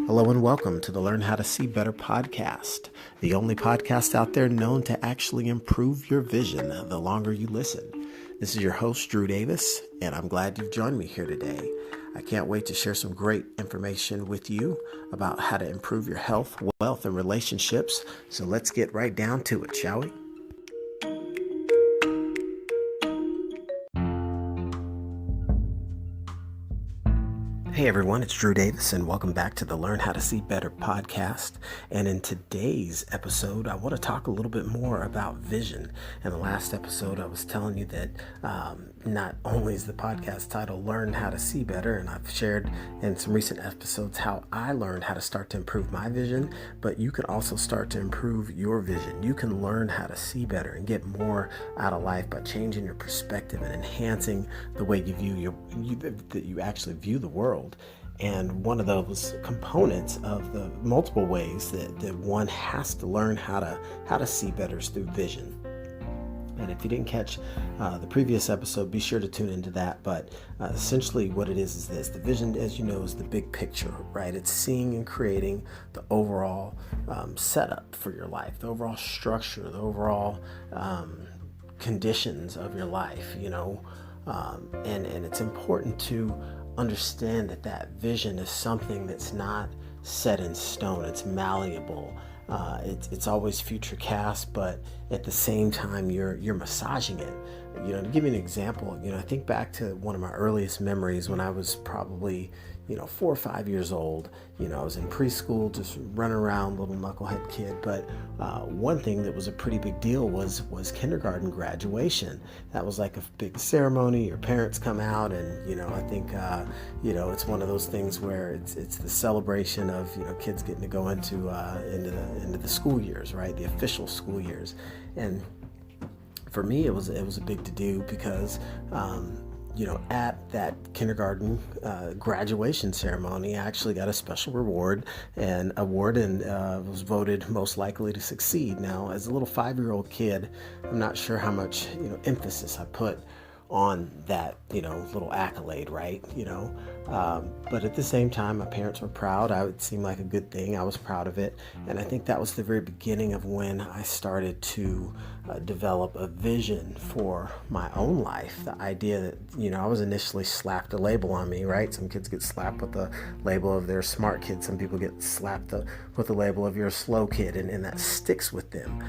Hello and welcome to the Learn How to See Better podcast, the only podcast out there known to actually improve your vision the longer you listen. This is your host, Drew Davis, and I'm glad you've joined me here today. I can't wait to share some great information with you about how to improve your health, wealth, and relationships. So let's get right down to it, shall we? Hey everyone, it's Drew Davis and welcome back to the Learn How to See Better podcast. And in today's episode, I want to talk a little bit more about vision. In the last episode, I was telling you that not only is the podcast title Learn How to See Better, and I've shared in some recent episodes how I learned how to start to improve my vision, but you can also start to improve your vision. You can learn how to see better and get more out of life by changing your perspective and enhancing the way you view that you actually view the world. And one of those components of the multiple ways that one has to learn how to see better is through vision. And if you didn't catch the previous episode, be sure to tune into that. But essentially what it is this. The vision, as you know, is the big picture, right? It's seeing and creating the overall setup for your life, the overall structure, the overall conditions of your life, and it's important to understand that vision is something that's not set in stone. It's malleable. It's always future cast, but at the same time, you're massaging it. To give you an example, I think back to one of my earliest memories when I was probably, 4 or 5 years old. I was in preschool, just running around, little knucklehead kid. But one thing that was a pretty big deal was kindergarten graduation. That was like a big ceremony. Your parents come out, and I think it's one of those things where it's the celebration of kids getting to go into the school years, right? The official school years. And for me, it was a big to do because at that kindergarten graduation ceremony, I actually got a special award and was voted most likely to succeed. Now, as a little 5-year-old kid, I'm not sure how much emphasis I put on that little accolade, right? But at the same time, my parents were proud. It seemed like a good thing. I was proud of it, and I think that was the very beginning of when I started to develop a vision for my own life. The idea that I was initially slapped a label on me, right? Some kids get slapped with the label of they're a smart kid. Some people get slapped with the label of you're a slow kid, and that sticks with them.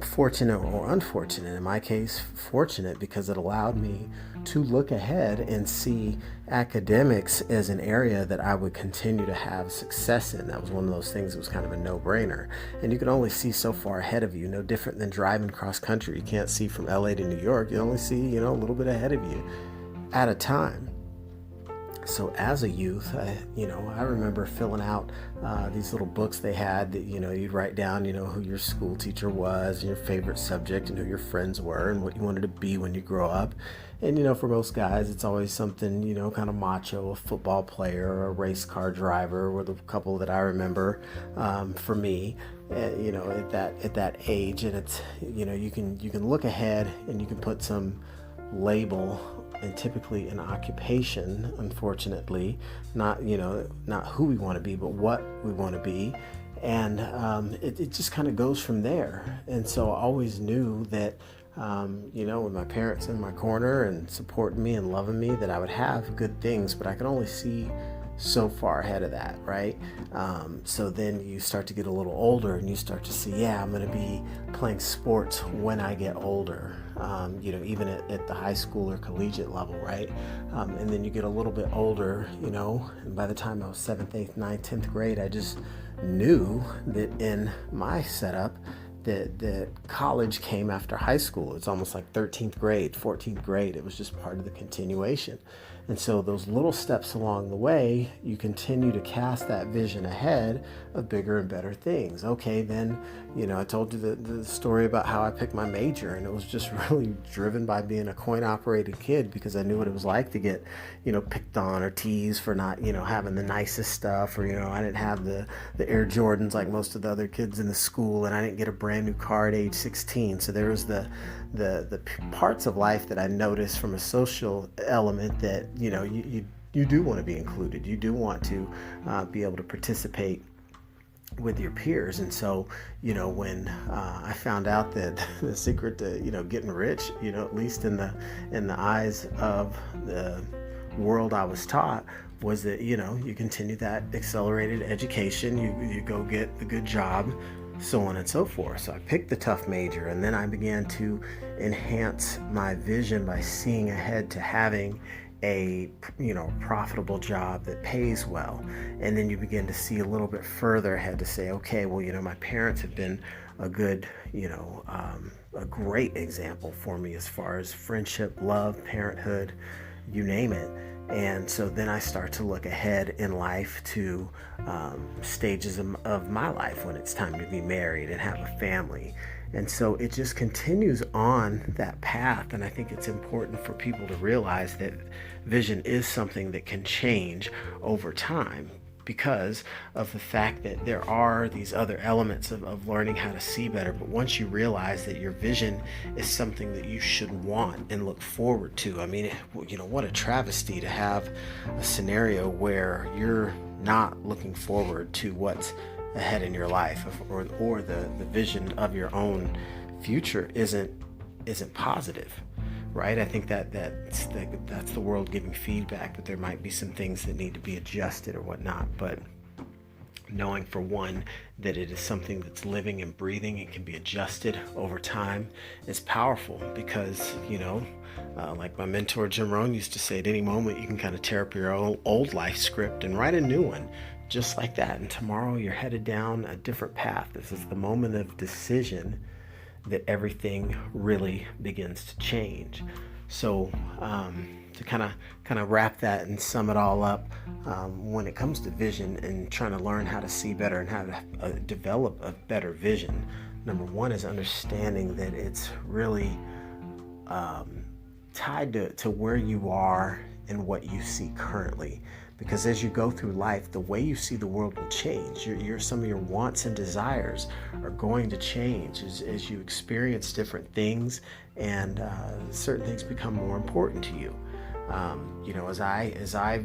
Fortunate or unfortunate. In my case, fortunate, because it allowed me to look ahead and see academics as an area that I would continue to have success in. That was one of those things that was kind of a no-brainer. And you can only see so far ahead of you, no different than driving cross country. You can't see from LA to New York. You only see, a little bit ahead of you at a time. So as a youth, I remember filling out these little books they had that, you'd write down, who your school teacher was, and your favorite subject, and who your friends were, and what you wanted to be when you grow up. And, for most guys, it's always something, kind of macho, a football player, or a race car driver were the couple that I remember for me, at that age. And it's, you can look ahead and you can put some label, and typically an occupation, unfortunately, not who we want to be, but what we want to be. And it just kind of goes from there. And so I always knew that, with my parents in my corner and supporting me and loving me, that I would have good things, but I could only see so far ahead of that, right? So then you start to get a little older and you start to see, I'm going to be playing sports when I get older, even at the high school or collegiate level, right? And then you get a little bit older, and by the time I was 7th, 8th, 9th, 10th grade, I just knew that in my setup, that college came after high school. It's almost like 13th grade, 14th grade. It was just part of the continuation. And so those little steps along the way, you continue to cast that vision ahead of bigger and better things. Okay, then, I told you the story about how I picked my major, and it was just really driven by being a coin-operated kid, because I knew what it was like to get, picked on or teased for not, having the nicest stuff, or, I didn't have the Air Jordans like most of the other kids in the school, and I didn't get a brand new car at age 16. So there was the parts of life that I noticed from a social element that, you you do want to be included. You do want to be able to participate with your peers. And so, when I found out that the secret to, getting rich, at least in the eyes of the world I was taught, was that, you continue that accelerated education, you go get the good job, so on and so forth. So I picked the tough major, and then I began to enhance my vision by seeing ahead to having a profitable job that pays well. And then you begin to see a little bit further ahead to say, okay, well, my parents have been a good, a great example for me as far as friendship, love, parenthood, you name it. And so then I start to look ahead in life to stages of my life when it's time to be married and have a family. And so it just continues on that path. And I think it's important for people to realize that vision is something that can change over time, because of the fact that there are these other elements of learning how to see better. But once you realize that your vision is something that you should want and look forward to, I mean, what a travesty to have a scenario where you're not looking forward to what's ahead in your life, or the vision of your own future isn't positive. Right? I think that's the world giving feedback that there might be some things that need to be adjusted or whatnot. But knowing, for one, that it is something that's living and breathing and can be adjusted over time is powerful, because, like my mentor Jim Rohn used to say, at any moment you can kind of tear up your old life script and write a new one just like that. And tomorrow you're headed down a different path. This is the moment of decision that everything really begins to change. So to kind of wrap that and sum it all up, when it comes to vision and trying to learn how to see better and how to develop a better vision, number one is understanding that it's really tied to where you are and what you see currently. Because as you go through life, the way you see the world will change. Some of your wants and desires are going to change as you experience different things, and certain things become more important to you. As I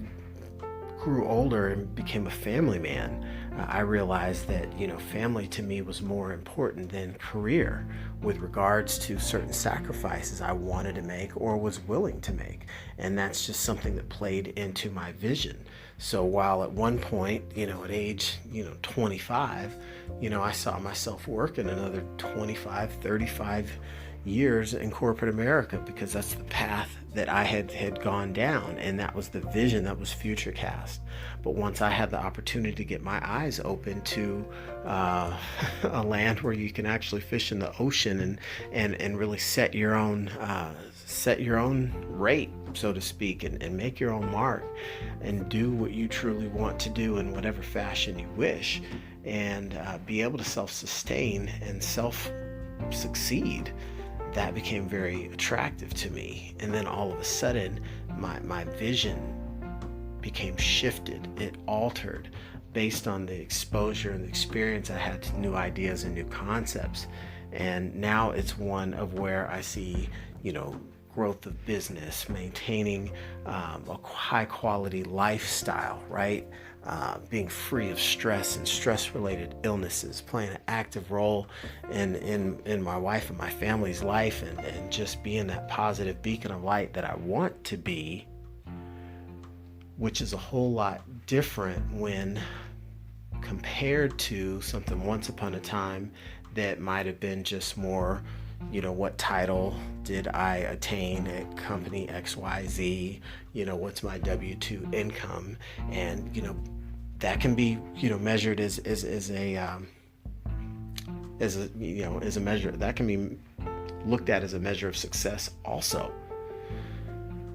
grew older and became a family man, I realized that, family to me was more important than career with regards to certain sacrifices I wanted to make or was willing to make. And that's just something that played into my vision. So while at one point, at age, 25, I saw myself working another 25, 35 years in corporate America, because that's the path that I had gone down, and that was the vision that was future cast. But once I had the opportunity to get my eyes open to a land where you can actually fish in the ocean and really set your own rate, so to speak, and make your own mark and do what you truly want to do in whatever fashion you wish, and be able to self-sustain and self-succeed, that became very attractive to me. And then all of a sudden, my vision became shifted. It altered based on the exposure and the experience I had to new ideas and new concepts. And now it's one of where I see, growth of business, maintaining a high quality lifestyle, right? Being free of stress and stress-related illnesses, playing an active role in my wife and my family's life, and just being that positive beacon of light that I want to be, which is a whole lot different when compared to something once upon a time that might have been just more, what title did I attain at company XYZ, what's my W-2 income, and that can be measured as a measure that can be looked at as a measure of success also.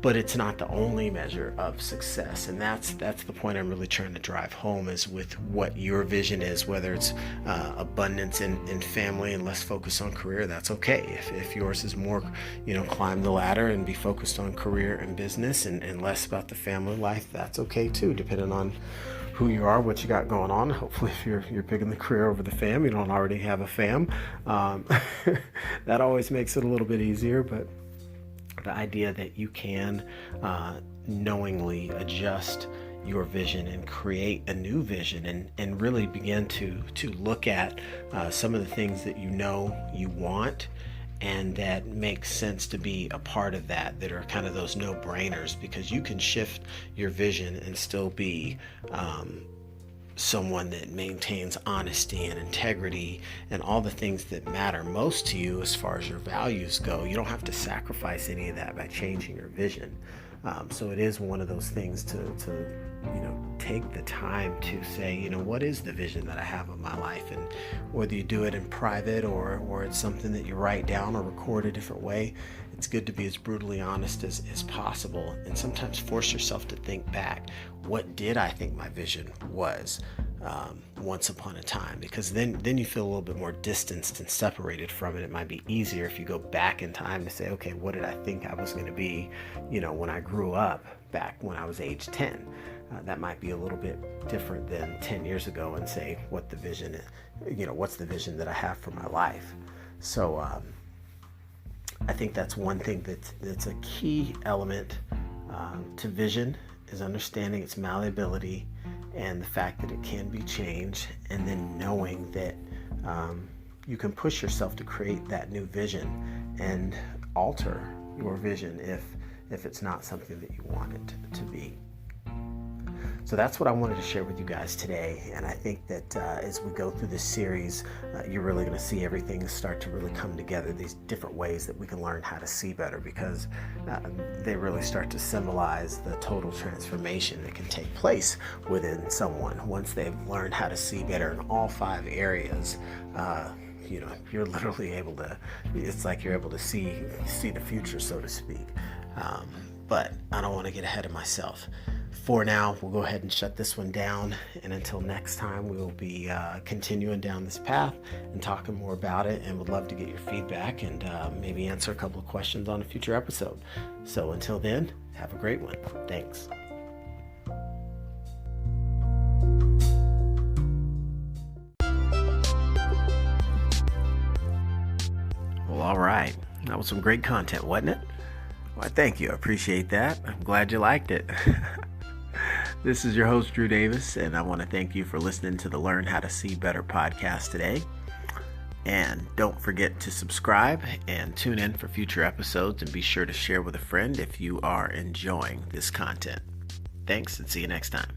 But it's not the only measure of success, and that's the point I'm really trying to drive home, is with what your vision is, whether it's abundance in family and less focus on career. That's okay. If yours is more, climb the ladder and be focused on career and business, and less about the family life, that's okay too, depending on who you are, what you got going on. Hopefully, if you're picking the career over the fam, you don't already have a fam. That always makes it a little bit easier, but the idea that you can knowingly adjust your vision and create a new vision, and really begin to look at some of the things that you want and that makes sense to be a part of that are kind of those no-brainers, because you can shift your vision and still be someone that maintains honesty and integrity and all the things that matter most to you as far as your values go. You don't have to sacrifice any of that by changing your vision. So it is one of those things to take the time to say, what is the vision that I have of my life? And whether you do it in private or it's something that you write down or record a different way, it's good to be as brutally honest as possible, and sometimes force yourself to think back. What did I think my vision was once upon a time? Because then you feel a little bit more distanced and separated from it. It might be easier if you go back in time to say, okay, what did I think I was going to be, when I grew up back when I was age 10? That might be a little bit different than 10 years ago, and say what the vision is, what's the vision that I have for my life. So I think that's one thing that's a key element to vision, is understanding its malleability and the fact that it can be changed, and then knowing that you can push yourself to create that new vision and alter your vision if it's not something that you want it to be. So that's what I wanted to share with you guys today, and I think that as we go through this series, you're really going to see everything start to really come together, these different ways that we can learn how to see better, because they really start to symbolize the total transformation that can take place within someone once they've learned how to see better in all 5 areas. You're literally able to, it's like you're able to see the future, so to speak. But I don't want to get ahead of myself. For now, we'll go ahead and shut this one down, and until next time, we will be continuing down this path and talking more about it, and would love to get your feedback and maybe answer a couple of questions on a future episode. So until then, have a great one. Thanks. Well, all right. That was some great content, wasn't it? Well, thank you. I appreciate that. I'm glad you liked it. This is your host, Drew Davis, and I want to thank you for listening to the Learn How to See Better podcast today. And don't forget to subscribe and tune in for future episodes, and be sure to share with a friend if you are enjoying this content. Thanks, and see you next time.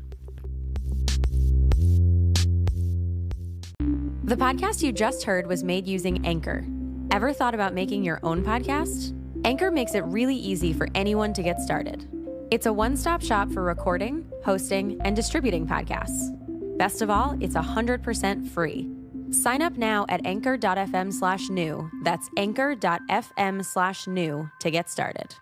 The podcast you just heard was made using Anchor. Ever thought about making your own podcast? Anchor makes it really easy for anyone to get started. It's a one-stop shop for recording, hosting, and distributing podcasts. Best of all, it's 100% free. Sign up now at anchor.fm/new. That's anchor.fm/new to get started.